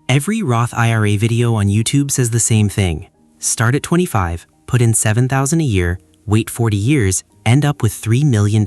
Every Roth IRA video on YouTube says the same thing. Start at 25, put in $7,000 a year, wait 40 years, end up with $3 million.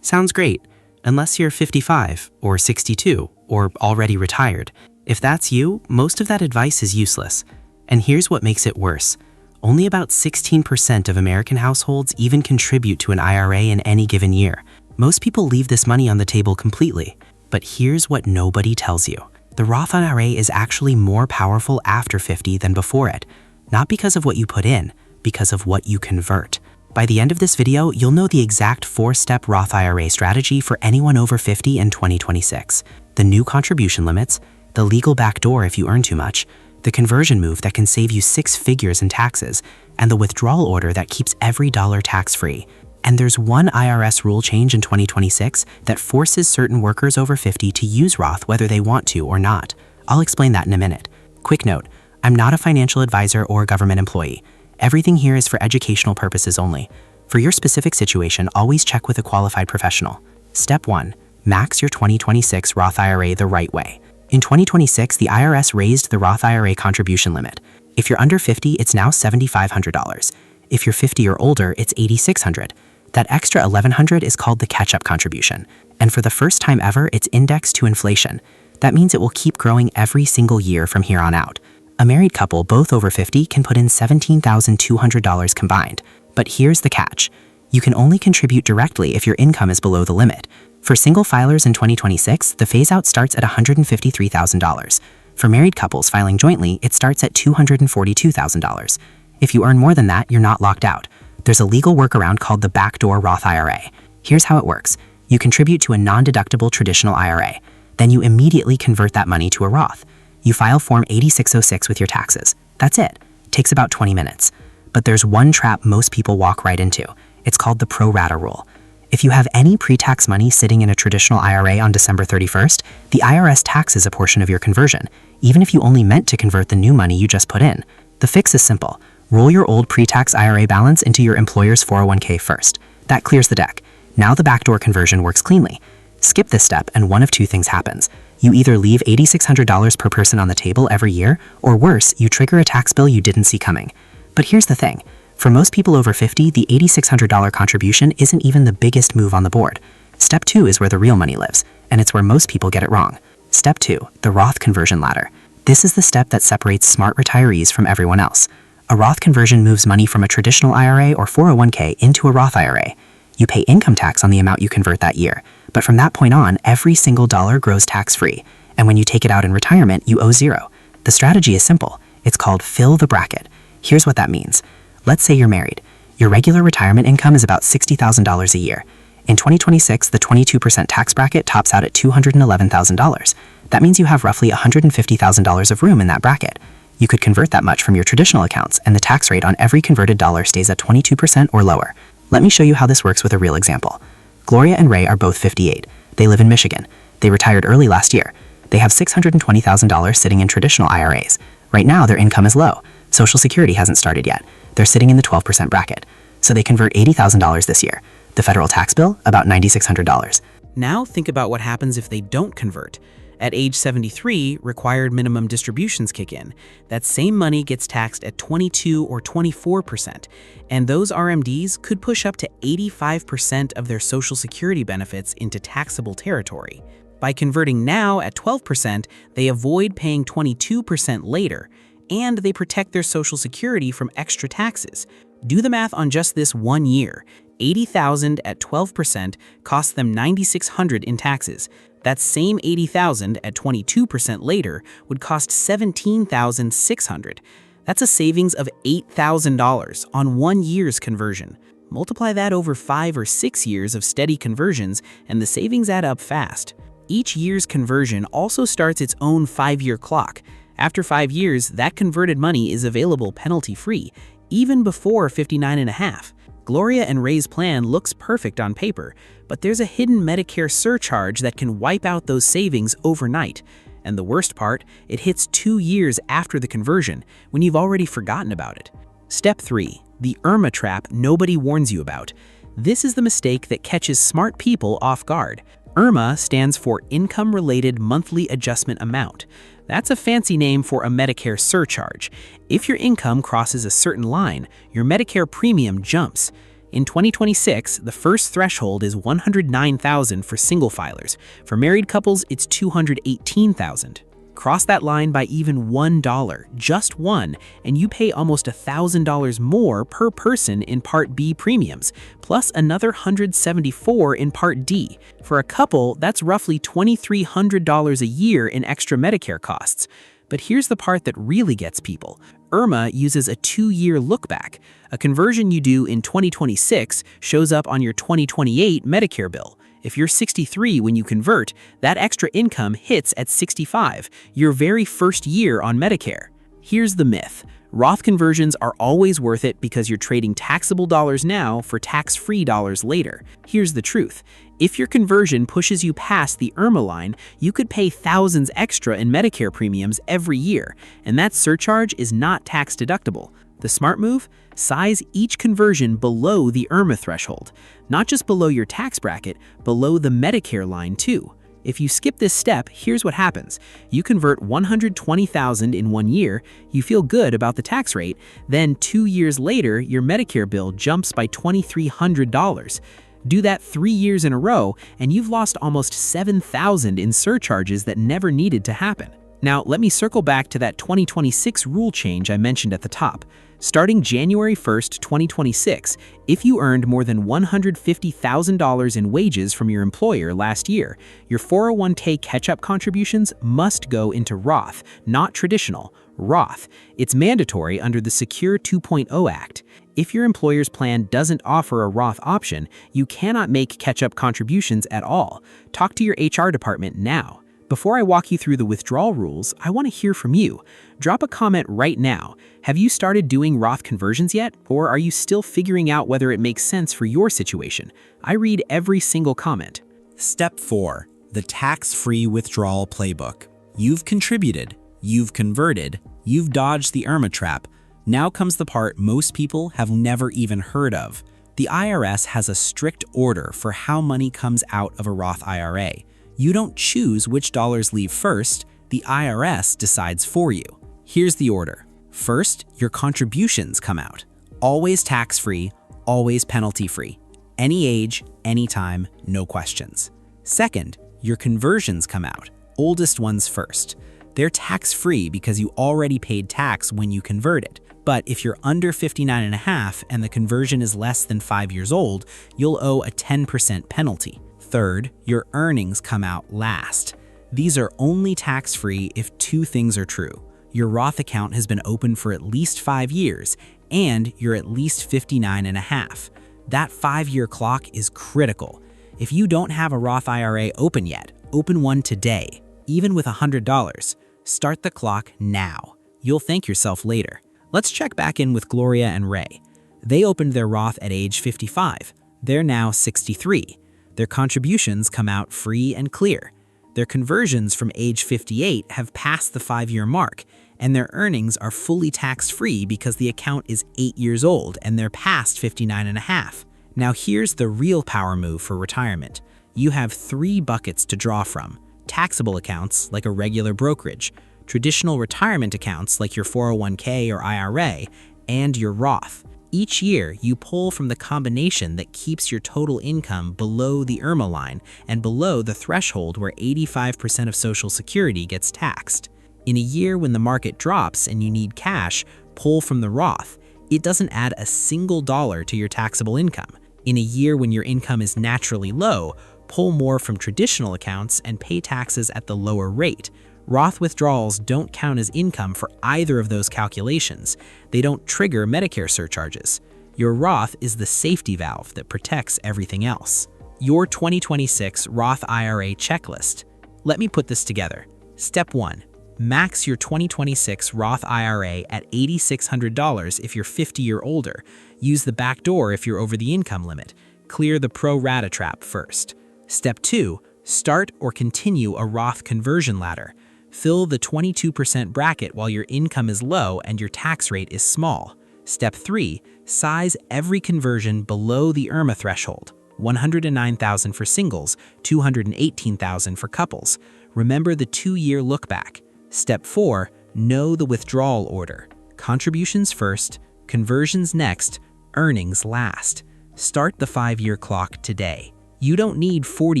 Sounds great, unless you're 55 or 62 or already retired. If that's you, most of that advice is useless. And here's what makes it worse. Only about 16% of American households even contribute to an IRA in any given year. Most people leave this money on the table completely. But here's what nobody tells you. The Roth IRA is actually more powerful after 50 than before it. Not because of what you put in, because of what you convert. By the end of this video, you'll know the exact 4-step Roth IRA strategy for anyone over 50 in 2026. The new contribution limits, the legal backdoor if you earn too much, the conversion move that can save you 6 figures in taxes, and the withdrawal order that keeps every dollar tax-free. And there's one IRS rule change in 2026 that forces certain workers over 50 to use Roth whether they want to or not. I'll explain that in a minute. Quick note, I'm not a financial advisor or government employee. Everything here is for educational purposes only. For your specific situation, always check with a qualified professional. Step 1. Max your 2026 Roth IRA the right way. In 2026, the IRS raised the Roth IRA contribution limit. If you're under 50, it's now $7,500. If you're 50 or older, it's $8,600. That extra $1,100 is called the catch-up contribution. And for the first time ever, it's indexed to inflation. That means it will keep growing every single year from here on out. A married couple, both over 50, can put in $17,200 combined. But here's the catch. You can only contribute directly if your income is below the limit. For single filers in 2026, the phase-out starts at $153,000. For married couples filing jointly, it starts at $242,000. If you earn more than that, you're not locked out. There's a legal workaround called the backdoor Roth IRA. Here's how it works. You contribute to a non-deductible traditional IRA. Then you immediately convert that money to a Roth. You file Form 8606 with your taxes. That's it. Takes about 20 minutes. But there's one trap most people walk right into. It's called the pro-rata rule. If you have any pre-tax money sitting in a traditional IRA on December 31st, the IRS taxes a portion of your conversion, even if you only meant to convert the new money you just put in. The fix is simple. Roll your old pre-tax IRA balance into your employer's 401k first. That clears the deck. Now the backdoor conversion works cleanly. Skip this step and one of two things happens. You either leave $8,600 per person on the table every year, or worse, you trigger a tax bill you didn't see coming. But here's the thing. For most people over 50, the $8,600 contribution isn't even the biggest move on the board. Step 2 is where the real money lives, and it's where most people get it wrong. Step 2, the Roth conversion ladder. This is the step that separates smart retirees from everyone else. A Roth conversion moves money from a traditional IRA or 401k into a Roth IRA. You pay income tax on the amount you convert that year, but from that point on, every single dollar grows tax-free, and when you take it out in retirement, you owe zero. The strategy is simple. It's called fill the bracket. Here's what that means. Let's say you're married. Your regular retirement income is about $60,000 a year. In 2026, the 22% tax bracket tops out at $211,000. That means you have roughly $150,000 of room in that bracket. You could convert that much from your traditional accounts, and the tax rate on every converted dollar stays at 22% or lower. Let me show you how this works with a real example. Gloria and Ray are both 58. They live in Michigan. They retired early last year. They have $620,000 sitting in traditional IRAs. Right now, their income is low. Social Security hasn't started yet. They're sitting in the 12% bracket. So they convert $80,000 this year. The federal tax bill, about $9,600. Now think about what happens if they don't convert. At age 73, required minimum distributions kick in. That same money gets taxed at 22 or 24%, and those RMDs could push up to 85% of their Social Security benefits into taxable territory. By converting now at 12%, they avoid paying 22% later, and they protect their Social Security from extra taxes. Do the math on just this 1 year. $80,000 at 12% costs them $9,600 in taxes. That same $80,000 at 22% later would cost $17,600. That's a savings of $8,000 on 1 year's conversion. Multiply that over 5 or 6 years of steady conversions, and the savings add up fast. Each year's conversion also starts its own 5-year clock. After 5 years, that converted money is available penalty-free, even before 59 and a half. Gloria and Ray's plan looks perfect on paper, but there's a hidden Medicare surcharge that can wipe out those savings overnight. And the worst part, it hits 2 years after the conversion, when you've already forgotten about it. Step 3. The IRMA trap nobody warns you about. This is the mistake that catches smart people off guard. IRMA stands for Income-Related Monthly Adjustment Amount. That's a fancy name for a Medicare surcharge. If your income crosses a certain line, your Medicare premium jumps. In 2026, the first threshold is $109,000 for single filers. For married couples, it's $218,000. Cross that line by even $1, just one, and you pay almost $1,000 more per person in Part B premiums, plus another $174 in Part D. For a couple, that's roughly $2,300 a year in extra Medicare costs. But here's the part that really gets people. IRMA uses a 2-year look-back. A conversion you do in 2026 shows up on your 2028 Medicare bill. If you're 63 when you convert, that extra income hits at 65, your very first year on Medicare. Here's the myth. Roth conversions are always worth it because you're trading taxable dollars now for tax-free dollars later. Here's the truth. If your conversion pushes you past the IRMA line, you could pay thousands extra in Medicare premiums every year, and that surcharge is not tax-deductible. The smart move? Size each conversion below the IRMA threshold. Not just below your tax bracket, below the Medicare line too. If you skip this step, here's what happens. You convert $120,000 in 1 year, you feel good about the tax rate, then 2 years later, your Medicare bill jumps by $2,300. Do that 3 years in a row, and you've lost almost $7,000 in surcharges that never needed to happen. Now, let me circle back to that 2026 rule change I mentioned at the top. Starting January 1st, 2026, if you earned more than $150,000 in wages from your employer last year, your 401k catch-up contributions must go into Roth, not traditional, Roth. It's mandatory under the Secure 2.0 Act. If your employer's plan doesn't offer a Roth option, you cannot make catch-up contributions at all. Talk to your HR department now. Before I walk you through the withdrawal rules, I want to hear from you. Drop a comment right now. Have you started doing Roth conversions yet? Or are you still figuring out whether it makes sense for your situation? I read every single comment. Step 4. The tax-free withdrawal playbook. You've contributed, you've converted, you've dodged the IRMA trap. Now comes the part most people have never even heard of. The IRS has a strict order for how money comes out of a Roth IRA. You don't choose which dollars leave first, the IRS decides for you. Here's the order. First, your contributions come out. Always tax-free, always penalty-free. Any age, anytime, no questions. Second, your conversions come out. Oldest ones first. They're tax-free because you already paid tax when you converted. But if you're under 59 and a half and the conversion is less than 5 years old, you'll owe a 10% penalty. Third, your earnings come out last. These are only tax-free if 2 things are true. Your Roth account has been open for at least 5 years, and you're at least 59 and a half. That 5-year clock is critical. If you don't have a Roth IRA open yet, open one today, even with $100. Start the clock now. You'll thank yourself later. Let's check back in with Gloria and Ray. They opened their Roth at age 55. They're now 63. Their contributions come out free and clear. Their conversions from age 58 have passed the 5-year mark, and their earnings are fully tax-free because the account is 8 years old and they're past 59 and a half. Now here's the real power move for retirement. You have 3 buckets to draw from. Taxable accounts, like a regular brokerage, traditional retirement accounts, like your 401k or IRA, and your Roth. Each year, you pull from the combination that keeps your total income below the IRMA line and below the threshold where 85% of Social Security gets taxed. In a year when the market drops and you need cash, pull from the Roth. It doesn't add a single dollar to your taxable income. In a year when your income is naturally low, pull more from traditional accounts and pay taxes at the lower rate. Roth withdrawals don't count as income for either of those calculations. They don't trigger Medicare surcharges. Your Roth is the safety valve that protects everything else. Your 2026 Roth IRA checklist. Let me put this together. Step 1. Max your 2026 Roth IRA at $8,600 if you're 50 or older. Use the backdoor if you're over the income limit. Clear the pro-rata trap first. Step 2. Start or continue a Roth conversion ladder. Fill the 22% bracket while your income is low and your tax rate is small. Step 3. Size every conversion below the IRMA threshold. $109,000 for singles, $218,000 for couples. Remember the 2-year look back. Step 4. Know the withdrawal order. Contributions first, conversions next, earnings last. Start the 5-year clock today. You don't need 40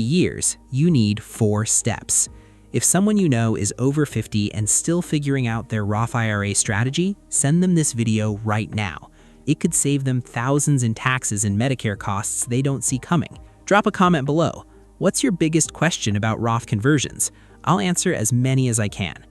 years, you need 4 steps. If someone you know is over 50 and still figuring out their Roth IRA strategy, send them this video right now. It could save them thousands in taxes and Medicare costs they don't see coming. Drop a comment below. What's your biggest question about Roth conversions? I'll answer as many as I can.